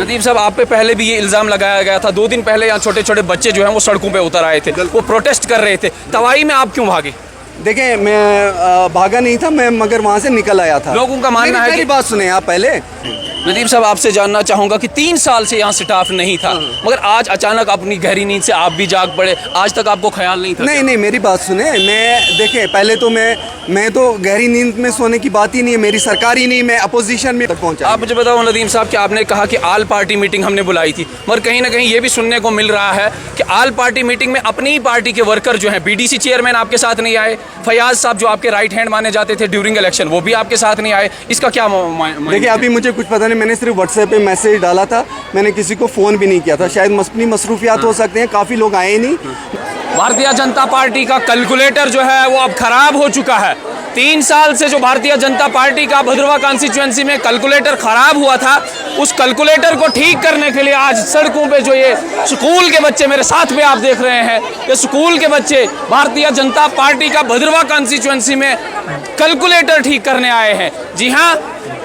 नदीम साहब, आप पे पहले भी ये इल्ज़ाम लगाया गया था, 2 दिन पहले यहाँ छोटे छोटे बच्चे जो हैं वो सड़कों पे उतर आए थे, वो प्रोटेस्ट कर रहे थे। तवाई में आप क्यों भागे? देखें, मैं भागा नहीं था, मैं मगर वहाँ से निकल आया था। लोगों का मानना है मेरी बात सुने आप पहले। नदीम साहब, आपसे जानना चाहूँगा कि 3 साल से यहाँ स्टाफ नहीं था, मगर आज अचानक अपनी गहरी नींद से आप भी जाग पड़े, आज तक आपको ख्याल नहीं था? नहीं, मेरी बात सुने। मैं देखें, पहले तो मैं तो गहरी नींद में सोने की बात ही नहीं है, मेरी सरकार ही नहीं, मैं अपोजिशन में तक पहुँचा। आप मुझे बताओ नदीम साहब कि आपने कहा कि आल पार्टी मीटिंग हमने बुलाई थी, मगर कहीं ना कहीं ये भी सुनने को मिल रहा है कि आल पार्टी मीटिंग में अपनी ही पार्टी के वर्कर जो हैं, बीडीसी चेयरमैन आपके साथ नहीं आए, फयाज साहब जो आपके राइट हैंड माने जाते थे ड्यूरिंग इलेक्शन, वो भी आपके साथ नहीं आए। इसका क्या देखिए, अभी मुझे कुछ पता नहीं, मैंने सिर्फ व्हाट्सएप पे मैसेज डाला था, मैंने किसी को फ़ोन भी नहीं किया था। शायद अपनी मसरूफियात हो सकते हैं, काफ़ी लोग आए नहीं। भारतीय जनता पार्टी का कैलकुलेटर जो है वो अब खराब हो चुका है। 3 साल से जो भारतीय जनता पार्टी का भद्रवा कॉन्स्टिट्यूएंसी में कैलकुलेटर खराब हुआ था, उस कैलकुलेटर को ठीक करने के लिए आज सड़कों पे जो ये स्कूल के बच्चे मेरे साथ में आप देख रहे हैं, ये स्कूल के बच्चे भारतीय जनता पार्टी का भद्रवा कॉन्स्टिट्यूएंसी में कैलकुलेटर ठीक करने आए हैं। जी हाँ,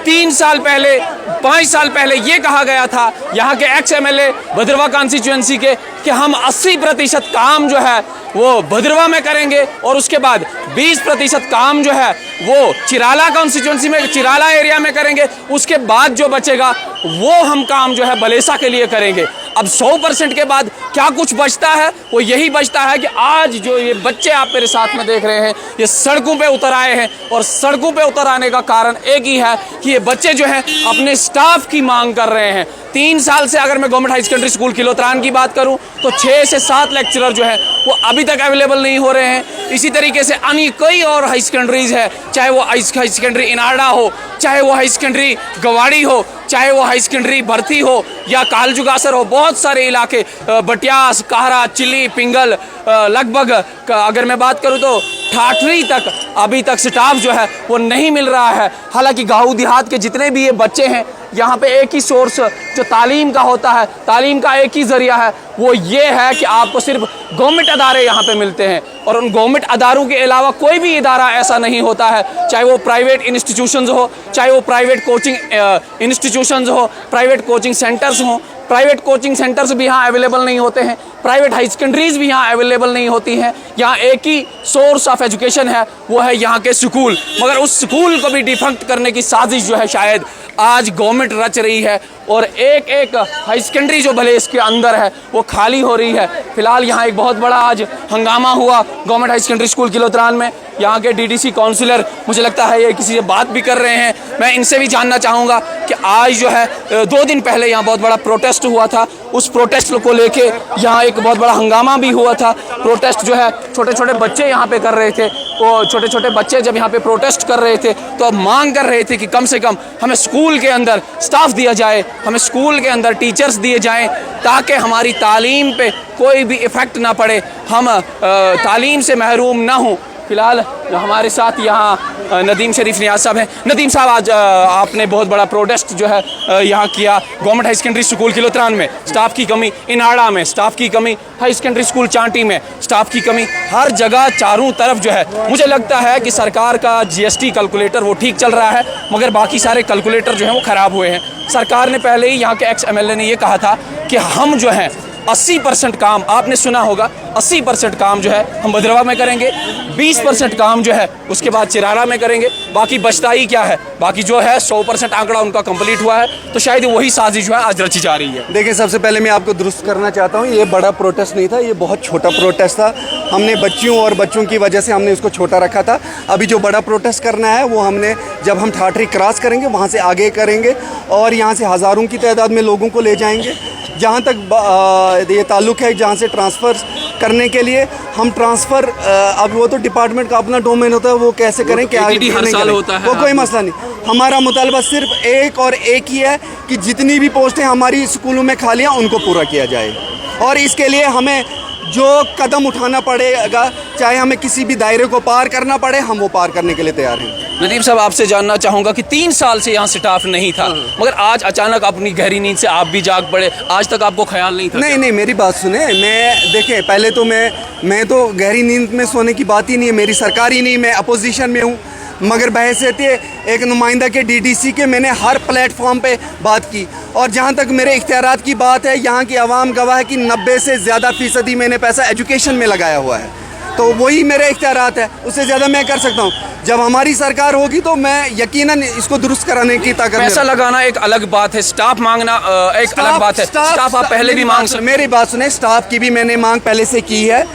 3 साल पहले 5 साल पहले ये कहा गया था यहाँ के एक्स एमएलए भद्रवा कॉन्स्टिट्यूएंसी के कि हम 80% काम जो है वो भद्रवा में करेंगे और उसके बाद 20% काम जो है वो चिराला कॉन्स्टिट्यूएंसी में, चिराला एरिया में करेंगे, उसके बाद जो बचेगा वो हम काम जो है बलेसा के लिए करेंगे। अब 100% के बाद क्या कुछ बचता है? वो यही बचता है कि आज जो ये बच्चे आप मेरे साथ में देख रहे हैं, ये सड़कों पे उतर आए हैं, और सड़कों पे उतर आने का कारण एक ही है कि ये बच्चे जो हैं अपने स्टाफ की मांग कर रहे हैं। 3 साल से अगर मैं गवर्नमेंट हाई सेकेंडरी स्कूल किलोत्रान की बात करूं तो 6 से 7 लेक्चरर जो है वो अभी तक अवेलेबल नहीं हो रहे हैं। इसी तरीके से अन्य कई और हाई सेकेंडरीज है, चाहे वो हाई सेकेंडरी इनारडा हो, चाहे वो हाई सेकेंडरी गवाड़ी हो, चाहे वो हाई सेकेंडरी भर्ती हो या कालजुगासर हो, बहुत सारे इलाके, बटियास, काहरा, चिल्ली, पिंगल, लगभग अगर मैं बात करूं तो ठाठरी तक अभी तक स्टाफ जो है वो नहीं मिल रहा है। हालांकि गाँव देहात के जितने भी ये बच्चे हैं, यहाँ पे एक ही सोर्स जो तालीम का होता है, तालीम का एक ही ज़रिया है, वो ये है कि आपको सिर्फ गवर्नमेंट अदारे यहाँ पे मिलते हैं, और उन गवर्नमेंट अदारों के अलावा कोई भी इदारा ऐसा नहीं होता है, चाहे वो प्राइवेट इंस्टीट्यूशंस हो, चाहे वो प्राइवेट कोचिंग इंस्टीट्यूशंस हो, प्राइवेट कोचिंग सेंटर्स हों। प्राइवेट कोचिंग सेंटर्स भी यहाँ अवेलेबल नहीं होते हैं, प्राइवेट हाई सेकेंडरीज भी यहाँ अवेलेबल नहीं होती हैं। यहाँ एक ही सोर्स ऑफ एजुकेशन है, वो है यहाँ के स्कूल, मगर उस स्कूल को भी डिफंक्ट करने की साजिश जो है शायद आज गवर्नमेंट रच रही है, और एक एक हाई सेकेंडरी जो भले इसके अंदर है वो खाली हो रही है। फिलहाल यहाँ एक बहुत बड़ा आज हंगामा हुआ गवर्नमेंट हाई सेकेंडरी स्कूल किलोत्रान में। यहाँ के डीडीसी काउंसिलर मुझे लगता है ये किसी से बात भी कर रहे हैं, मैं इनसे भी जानना चाहूँगा कि आज जो है 2 दिन पहले यहाँ बहुत बड़ा प्रोटेस्ट हुआ था, उस प्रोटेस्ट को लेके यहाँ एक बहुत बड़ा हंगामा भी हुआ था। प्रोटेस्ट जो है छोटे छोटे बच्चे यहाँ पे कर रहे थे, वो छोटे छोटे बच्चे जब यहाँ पे प्रोटेस्ट कर रहे थे तो अब मांग कर रहे थे कि कम से कम हमें स्कूल के अंदर स्टाफ दिया जाए, हमें स्कूल के अंदर टीचर्स दिए जाएं, ताकि हमारी तालीम पे कोई भी इफ़ेक्ट ना पड़े, हम तालीम से महरूम ना हों। फिलहाल हमारे साथ यहाँ नदीम शरीफ नियाज साहब हैं। नदीम साहब, आज आपने बहुत बड़ा प्रोटेस्ट जो है यहाँ किया गवर्नमेंट हाई सेकेंडरी स्कूल किलोत्रान में, स्टाफ की कमी, इनाड़ा में स्टाफ की कमी, हाई सेकेंडरी स्कूल चांटी में स्टाफ की कमी, हर जगह चारों तरफ जो है मुझे लगता है कि सरकार का जीएसटी कैलकुलेटर वो ठीक चल रहा है, मगर बाकी सारे कैलकुलेटर जो हैं वो ख़राब हुए हैं। सरकार ने पहले ही, यहाँ के एक्स एमएलए ने ये कहा था कि हम जो हैं 80% काम, आपने सुना होगा, 80% काम जो है हम भद्रवा में करेंगे, 20% काम जो है उसके बाद चिराला में करेंगे, बाकी बचता ही क्या है, बाकी जो है 100% आंकड़ा उनका कंप्लीट हुआ है। तो शायद वही साजिश जो है आज रची जा रही है। देखिए, सबसे पहले मैं आपको दुरुस्त करना चाहता हूँ, ये बड़ा प्रोटेस्ट नहीं था, ये बहुत छोटा प्रोटेस्ट था। हमने बच्चों की वजह से हमने इसको छोटा रखा था। अभी जो बड़ा प्रोटेस्ट करना है वो हमने, जब हम ठाठरी क्रॉस करेंगे वहाँ से आगे करेंगे, और यहाँ से हज़ारों की तादाद में लोगों को ले जाएंगे। जहाँ तक ये ताल्लुक़ है, जहाँ से ट्रांसफ़र करने के लिए हम ट्रांसफ़र, अब वो तो डिपार्टमेंट का अपना डोमेन होता है, वो कैसे करें, क्या हर साल होता है, वो कोई मसला नहीं। हमारा मुतालबा सिर्फ एक और एक ही है कि जितनी भी पोस्टें हमारी स्कूलों में खाली हैं उनको पूरा किया जाए, और इसके लिए हमें जो कदम उठाना पड़ेगा, चाहे हमें किसी भी दायरे को पार करना पड़े, हम वो पार करने के लिए तैयार हैं। नदीम साहब, आपसे जानना चाहूँगा कि 3 साल से यहाँ स्टाफ नहीं था, मगर आज अचानक अपनी गहरी नींद से आप भी जाग पड़े, आज तक आपको ख्याल नहीं था? नहीं, मेरी बात सुने। मैं देखें, पहले तो मैं तो गहरी नींद में सोने की बात ही नहीं है, मेरी सरकार ही नहीं, मैं अपोजिशन में हूँ। मगर बहैसियत एक नुमाइंदा के डीडीसी के मैंने हर प्लेटफॉर्म पे बात की। और जहाँ तक मेरे इख्तियारात की बात है, यहाँ की आवाम गवाह है कि 90 से ज़्यादा फ़ीसदी मैंने पैसा एजुकेशन में लगाया हुआ है। तो वही मेरे इख्तियारात है, उससे ज़्यादा मैं कर सकता हूँ। जब हमारी सरकार होगी तो मैं यकीनन इसको दुरुस्त कराने की ताकत। पैसा लगाना एक अलग बात है, स्टाफ मांगना एक अलग बात है। स्टाफ आप पहले भी मांग सकते। मेरी बात सुने, स्टाफ की भी मैंने मांग पहले से की है।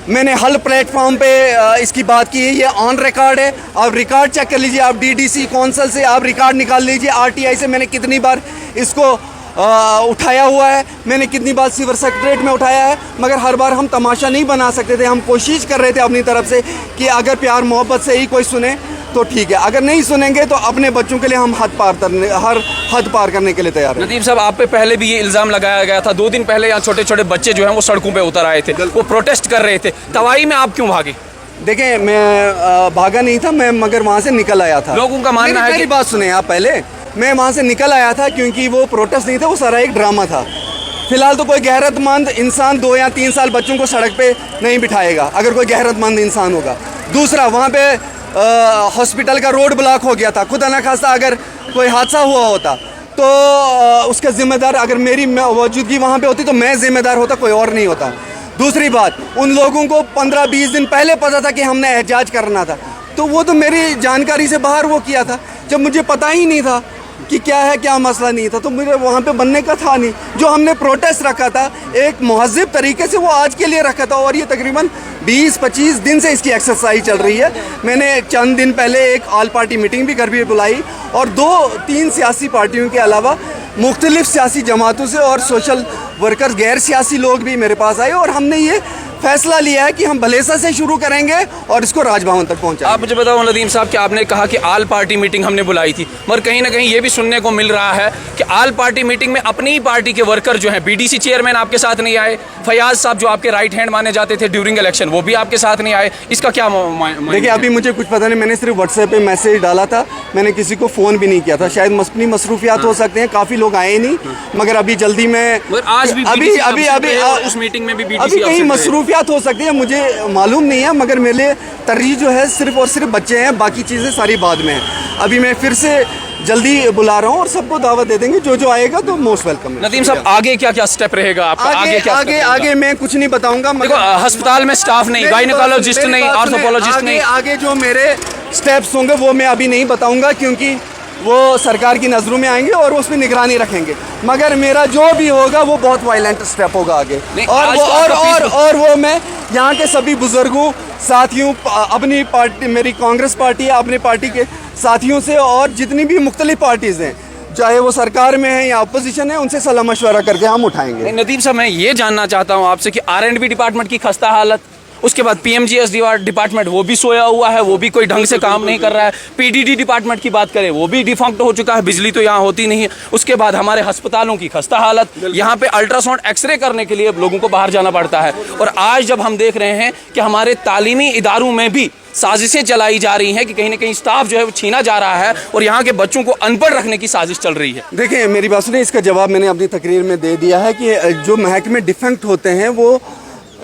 मैंने हर प्लेटफॉर्म पे इसकी बात की है, ये ऑन रिकॉर्ड है। आप रिकॉर्ड चेक कर लीजिए, आप डीडीसी कौंसल से आप रिकॉर्ड निकाल लीजिए, आरटीआई से मैंने कितनी बार इसको उठाया हुआ है, मैंने कितनी बार सिविल सेक्रेटरीट में उठाया है, मगर हर बार हम तमाशा नहीं बना सकते थे। हम कोशिश कर रहे थे अपनी तरफ से कि अगर प्यार मोहब्बत से ही कोई सुने तो ठीक है, अगर नहीं सुनेंगे तो अपने बच्चों के लिए हम हर हद पार करने के लिए तैयार हैं। नदीम साहब, आप पे पहले भी ये इल्ज़ाम लगाया गया था। 2 दिन पहले यहाँ छोटे छोटे बच्चे जो हैं वो सड़कों पे उतर आए थे, वो प्रोटेस्ट कर रहे थे। तवाई में आप क्यों भागे? देखें, मैं भागा नहीं था, मैं मगर वहाँ से निकल आया था। लोगों का मानना है मेरी बात सुने आप पहले, मैं वहाँ से निकल आया था क्योंकि वो प्रोटेस्ट नहीं था, वो सारा एक ड्रामा था। फिलहाल तो कोई गैरतमंद इंसान 2 या 3 साल बच्चों को सड़क पे नहीं बिठाएगा, अगर कोई गैरतमंद इंसान होगा। दूसरा, वहाँ पे हॉस्पिटल का रोड ब्लॉक हो गया था। खुदा न खास्ता अगर कोई हादसा हुआ होता तो उसका जिम्मेदार, अगर मेरी मौजूदगी वहाँ पे होती तो मैं जिम्मेदार होता, कोई और नहीं होता। दूसरी बात, उन लोगों को 15-20 दिन पहले पता था कि हमने एहतजाज करना था, तो वो तो मेरी जानकारी से बाहर वो किया था। जब मुझे पता ही नहीं था कि क्या है, क्या मसला नहीं था, तो मुझे वहाँ पे बनने का था नहीं। जो हमने प्रोटेस्ट रखा था एक महज़िब तरीके से, वो आज के लिए रखा था। और ये तकरीबन 20-25 दिन से इसकी एक्सरसाइज चल रही है। मैंने चंद दिन पहले एक ऑल पार्टी मीटिंग भी घर भी बुलाई, और 2-3 सियासी पार्टियों के अलावा मुख्तलिफ सियासी जमातों से और सोशल वर्कर्स, गैर सियासी लोग भी मेरे पास आए, और हमने ये फैसला लिया है कि हम भलेसा से शुरू करेंगे और इसको राजभवन तक पहुंचाएंगे। आप मुझे बताओ नदीम साहब कि आपने कहा कि आल पार्टी मीटिंग हमने बुलाई थी, मगर कहीं ना कहीं ये भी सुनने को मिल रहा है कि आल पार्टी मीटिंग में अपनी ही पार्टी के वर्कर जो हैं, बीडीसी चेयरमैन आपके साथ नहीं आए, फयाज साहब जो आपके राइट हैंड माने जाते थे ड्यूरिंग इलेक्शन, वो भी आपके साथ नहीं आए। इसका क्या देखिए, अभी मुझे कुछ पता नहीं, मैंने सिर्फ व्हाट्सएप पे मैसेज डाला था, मैंने किसी को फ़ोन भी नहीं किया था। शायद अपनी मसरूफियात हो सकते हैं, काफ़ी लोग आए नहीं, मगर अभी जल्दी में आज भी अभी उस मीटिंग में भी अभी कहीं मसरूफियात हो सकती है, मुझे मालूम नहीं है। मगर मेरे लिए तरजीह जो है सिर्फ और सिर्फ बच्चे हैं, बाकी चीज़ें सारी बाद में हैं। अभी मैं फिर से जल्दी बुला रहा हूँ और सबको दावत दे देंगे, जो आएगा तो मोस्ट वेलकम। नदीम साहब, आगे क्या क्या स्टेप रहेगा आपका? आगे मैं कुछ नहीं बताऊंगा। देखो, अस्पताल में स्टाफ नहीं, गायनेकोलॉजिस्ट नहीं, आर्थोपोलॉजिस्ट नहीं, आगे जो मेरे स्टेप्स होंगे वो मैं अभी नहीं बताऊंगा, क्योंकि वो सरकार की नज़रों में आएंगे और उसमें निगरानी रखेंगे। मगर मेरा जो भी होगा वो बहुत वायलेंट स्टेप होगा आगे। और वो मैं यहाँ के सभी बुजुर्गों, साथियों, अपनी पार्टी, मेरी कांग्रेस पार्टी है, अपनी पार्टी के साथियों से और जितनी भी मुख्तलिफ पार्टीज़ हैं, चाहे वो सरकार में है या अपोजिशन है, उनसे सलाह मशवरा करके हम उठाएंगे। नदीम साहब, मैं ये जानना चाहता हूँ आपसे कि R&B डिपार्टमेंट की खस्ता हालत, उसके बाद PMGS डिपार्टमेंट वो भी सोया हुआ है, वो भी कोई ढंग से काम नहीं कर रहा है। PDD डिपार्टमेंट की बात करें, वो भी डिफॉल्ट हो चुका है, बिजली तो यहाँ होती नहीं है। उसके बाद हमारे अस्पतालों की खस्ता हालत, यहाँ पे अल्ट्रासाउंड एक्सरे करने के लिए लोगों को बाहर जाना पड़ता है। और आज जब हम देख रहे हैं कि हमारे तालीमी इदारों में भी साजिशें चलाई जा रही हैं कि कहीं ना कहीं स्टाफ जो है वो छीना जा रहा है और यहाँ के बच्चों को अनपढ़ रखने की साजिश चल रही है। देखिए, मेरी बात सुनिए, इसका जवाब मैंने अपनी तकरीर में दे दिया है कि जो महकमे डिफेक्ट होते हैं वो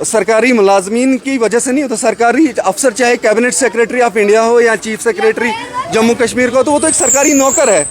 सरकारी मुलाजमीन की वजह से नहीं होता। सरकारी अफसर, चाहे कैबिनेट सेक्रेटरी ऑफ इंडिया हो या चीफ सेक्रेटरी जम्मू कश्मीर का, तो वो तो एक सरकारी नौकर है।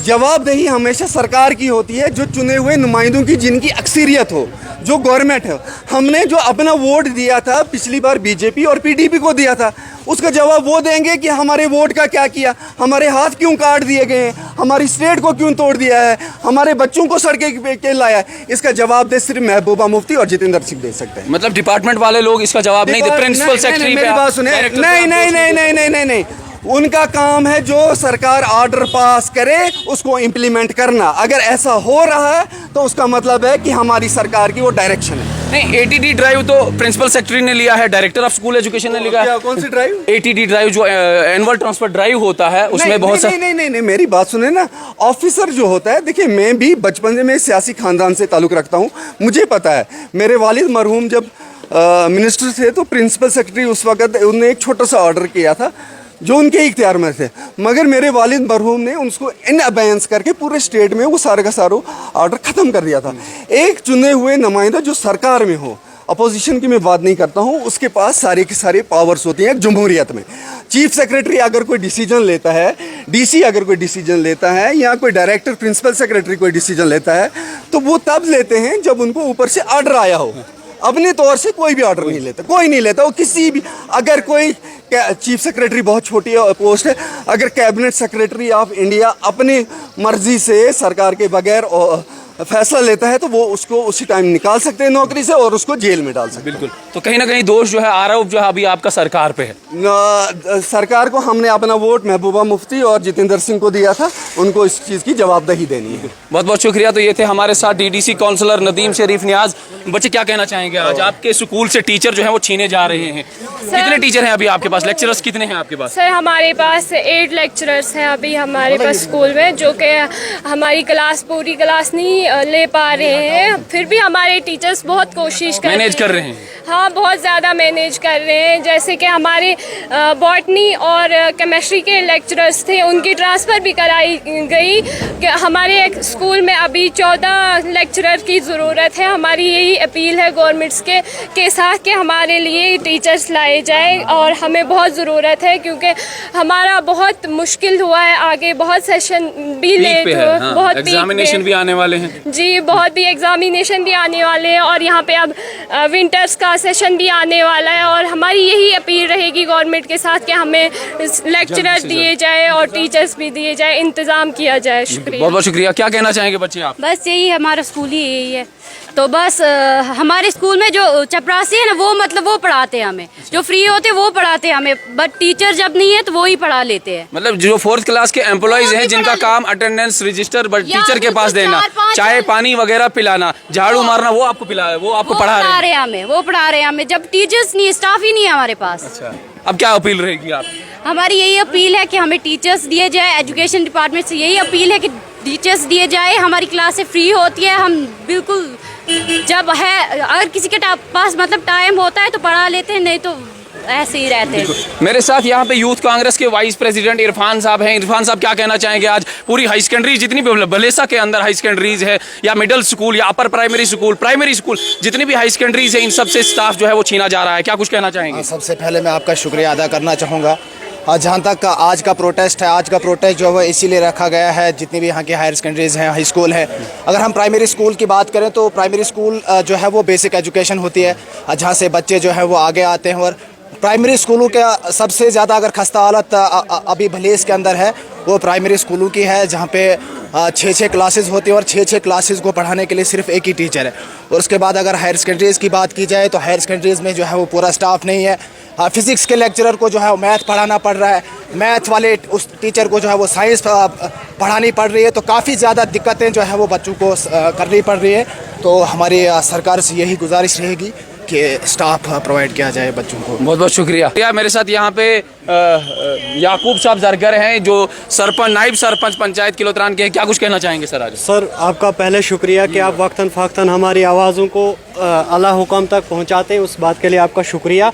जवाबदेही हमेशा सरकार की होती है, जो चुने हुए नुमाइंदों की, जिनकी अक्सरियत हो, जो गवर्नमेंट है। हमने जो अपना वोट दिया था पिछली बार बीजेपी और PDP को दिया था, उसका जवाब वो देंगे कि हमारे वोट का क्या किया, हमारे हाथ क्यों काट दिए गए हैं, हमारी स्टेट को क्यों तोड़ दिया है, हमारे बच्चों को सड़कें पे लाया है। इसका जवाब दे सिर्फ महबूबा मुफ्ती और जितेंद्र सिंह दे सकते हैं। मतलब डिपार्टमेंट वाले लोग इसका जवाब नहीं दे, प्रिंसिपल सेक्रेटरी। मेरी बात सुने, नहीं, उनका काम है जो सरकार ऑर्डर पास करे उसको इम्प्लीमेंट करना। अगर ऐसा हो रहा है तो उसका मतलब है कि हमारी सरकार की वो डायरेक्शन है। नहीं, ATD ड्राइव तो प्रिंसिपल सेक्रेटरी ने लिया है, डायरेक्टर ऑफ स्कूल एजुकेशन ने लिया है। कौन सी ड्राइव? ATD ड्राइव जो एनुअल ट्रांसफर ड्राइव होता है, उसमें बहुत सा नहीं, मेरी बात सुने ना। ऑफिसर जो होता है, देखिए, मैं भी बचपन से मैं सियासी खानदान से ताल्लुक़ रखता हूँ, मुझे पता है। मेरे वालिद मरहूम जब मिनिस्टर थे तो प्रिंसिपल सेक्रेटरी उस वक्त उन्होंने एक छोटा सा ऑर्डर किया था जो उनके इख्तियार में थे, मगर मेरे वालिद मरहूम ने उसको इन अबेंस करके पूरे स्टेट में वो सारे का सारा ऑर्डर ख़त्म कर दिया था। एक चुने हुए नुमाइंदा जो सरकार में हो, अपोजिशन की मैं बात नहीं करता हूँ, उसके पास सारे के सारे पावर्स होती हैं जमहूरियत में। चीफ सेक्रेटरी अगर कोई डिसीजन लेता है, डीसी अगर कोई डिसीजन लेता है, या कोई डायरेक्टर प्रिंसिपल सेक्रेटरी कोई डिसीजन लेता है, तो वो तब लेते हैं जब उनको ऊपर से ऑर्डर आया हो। अपने तौर से कोई भी ऑर्डर नहीं लेता, कोई नहीं लेता। वो किसी भी, अगर कोई चीफ सेक्रेटरी बहुत छोटी पोस्ट है, अगर कैबिनेट सेक्रेटरी ऑफ इंडिया अपनी मर्जी से सरकार के बगैर फैसला लेता है, तो वो उसको उसी टाइम निकाल सकते हैं नौकरी से और उसको जेल में डाल सकते हैं। बिल्कुल। तो कहीं ना कहीं दोष जो है, आरोप जो है अभी आपका सरकार पे है। सरकार को हमने अपना वोट महबूबा मुफ्ती और जितेंद्र सिंह को दिया था, उनको इस चीज़ की जवाबदेही देनी है। बहुत बहुत शुक्रिया। तो ये थे हमारे साथ डीडीसी काउंसलर नदीम शरीफ नियाज। बच्चे क्या कहना चाहेंगे, आज आपके स्कूल से टीचर जो है वो छीने जा रहे हैं? कितने टीचर हैं अभी आपके पास, लेक्चरर्स कितने हैं आपके पास? सर हमारे पास 8 लेक्चरर्स हैं अभी हमारे पास स्कूल में, जो कि हमारी पूरी क्लास नहीं ले पा रहे हैं। फिर भी हमारे टीचर्स बहुत कोशिश मैनेज कर रहे हैं। हाँ, बहुत ज़्यादा मैनेज कर रहे हैं। जैसे कि हमारे बॉटनी और केमिस्ट्री के लेक्चरर्स थे, उनकी ट्रांसफ़र भी कराई गई कि हमारे स्कूल में अभी 14 लेक्चरर की ज़रूरत है। हमारी यही अपील है गवर्नमेंट्स के साथ कि हमारे लिए टीचर्स लाए जाए, और हमें बहुत ज़रूरत है क्योंकि हमारा बहुत मुश्किल हुआ है। आगे बहुत सेशन भी लेट हो, बहुत एग्जामिनेशन भी आने वाले हैं जी, बहुत भी एग्जामिनेशन भी आने वाले हैं, और यहाँ पे अब विंटर्स का सेशन भी आने वाला है। और हमारी यही अपील रहेगी गवर्नमेंट के साथ कि हमें लेक्चरर दिए जाए और टीचर्स भी दिए जाए, इंतज़ाम किया जाए। शुक्रिया, बहुत बहुत शुक्रिया। क्या कहना चाहेंगे बच्चे आप? बस यही हमारा स्कूल ही यही है। तो बस हमारे स्कूल में जो चपरासी है ना, वो मतलब वो पढ़ाते हैं हमें, जो फ्री होते हैं वो पढ़ाते हैं हमें, बट टीचर जब नहीं है तो वो ही पढ़ा लेते हैं। मतलब जो 4th क्लास के एम्प्लॉइज हैं, जिनका काम अटेंडेंस रजिस्टर टीचर के पास देना, चाय पानी वगैरह पिलाना, झाड़ू मारना, वो आपको पढ़ा रहे हैं हमें, वो पढ़ा रहे हैं हमें, जब टीचर्स नहीं, स्टाफ ही नहीं है हमारे पास। अच्छा, अब क्या अपील रहेगी आप? हमारी यही अपील है कि हमें टीचर्स दिए जाए। एजुकेशन डिपार्टमेंट से यही अपील है कि टीचर्स दिए जाए। हमारी क्लासें फ्री होती है, हम बिल्कुल जब है, अगर किसी के पास मतलब टाइम होता है तो पढ़ा लेते हैं, नहीं तो ऐसे ही रहते हैं। मेरे साथ यहाँ पे यूथ कांग्रेस के वाइस प्रेसिडेंट इरफान साहब हैं। इरफान साहब, क्या कहना चाहेंगे? आज पूरी हाई सेकेंडरी, जितनी भी बलेसा के अंदर हाई सेकेंडरीज है, या मिडिल स्कूल या अपर प्राइमरी स्कूल, जितनी भी हाई सेकेंडरीज है, इन सबसे स्टाफ जो है वो छीना जा रहा है, क्या कुछ कहना चाहेंगे? सबसे पहले मैं आपका शुक्रिया अदा करना चाहूँगा। जहाँ तक आज का प्रोटेस्ट है, आज का प्रोटेस्ट जो है इसीलिए रखा गया है, जितनी भी यहाँ की हायर सेकेंडरीज हैं, हाई स्कूल है। अगर हम प्राइमरी स्कूल की बात करें तो प्राइमरी स्कूल जो है वो बेसिक एजुकेशन होती है, जहाँ से बच्चे जो है वो आगे आते हैं। और प्राइमरी स्कूलों के सबसे ज़्यादा अगर खस्ता हालत अभी भलेस के अंदर है, वो प्राइमरी स्कूलों की है, जहाँ पे 6 क्लासेस होती है और 6 क्लासेस को पढ़ाने के लिए सिर्फ एक ही टीचर है। और उसके बाद अगर हायर सेकेंडरीज़ की बात की जाए तो हायर सेकेंडरीज़ में जो है वो पूरा स्टाफ नहीं है। फिज़िक्स के लेक्चरर को जो है वो मैथ पढ़ाना पड़ रहा है, मैथ वाले उस टीचर को जो है वो साइंस पढ़ानी पड़ रही है। तो काफ़ी ज़्यादा दिक्कतें जो है वो बच्चों को करनी पड़ रही है। तो हमारी सरकार से यही गुजारिश रहेगी कि स्टाफ प्रोवाइड किया जाए बच्चों को। बहुत बहुत शुक्रिया। मेरे साथ यहाँ पे याकूब साहब जरगर हैं, जो नायब सरपंच पंचायत किलोत्रान के हैं। क्या कुछ कहना चाहेंगे सर? आज सर, आपका पहले शुक्रिया कि आप वक्तन फ़क्तन हमारी आवाज़ों को अला हुक्म तक पहुँचाते हैं, उस बात के लिए आपका शुक्रिया।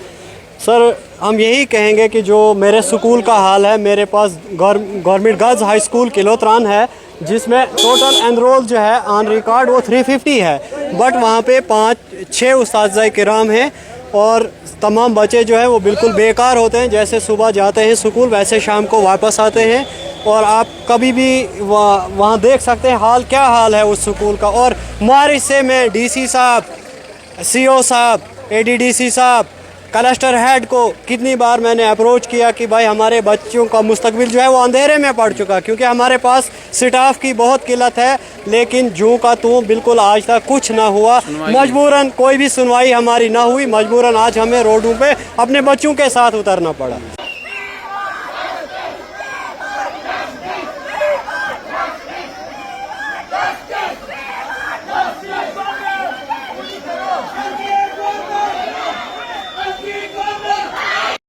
सर, हम यही कहेंगे कि जो मेरे स्कूल का हाल है, मेरे पास गवर्नमेंट गर्ल्स हाई स्कूल किलोत्रान है, जिसमें टोटल एनरोल जो है ऑन रिकॉर्ड वो 350 है, बट वहाँ पे 5-6 उस्ताद किराम हैं, और तमाम बच्चे जो है वो बिल्कुल बेकार होते हैं। जैसे सुबह जाते हैं स्कूल, वैसे शाम को वापस आते हैं। और आप कभी भी वहाँ देख सकते हैं हाल क्या हाल है उस स्कूल का। और मारिश से मैं डीसी साहब, सीओ साहब, एडीडीसी साहब, कलेक्टर हेड को कितनी बार मैंने अप्रोच किया कि भाई हमारे बच्चों का मुस्तकबिल जो है वो अंधेरे में पड़ चुका, क्योंकि हमारे पास स्टाफ की बहुत किल्लत है। लेकिन जूं का तूं बिल्कुल आज तक कुछ ना हुआ। मजबूरन कोई भी सुनवाई हमारी ना हुई, मजबूरन आज हमें रोडों पे अपने बच्चों के साथ उतरना पड़ा।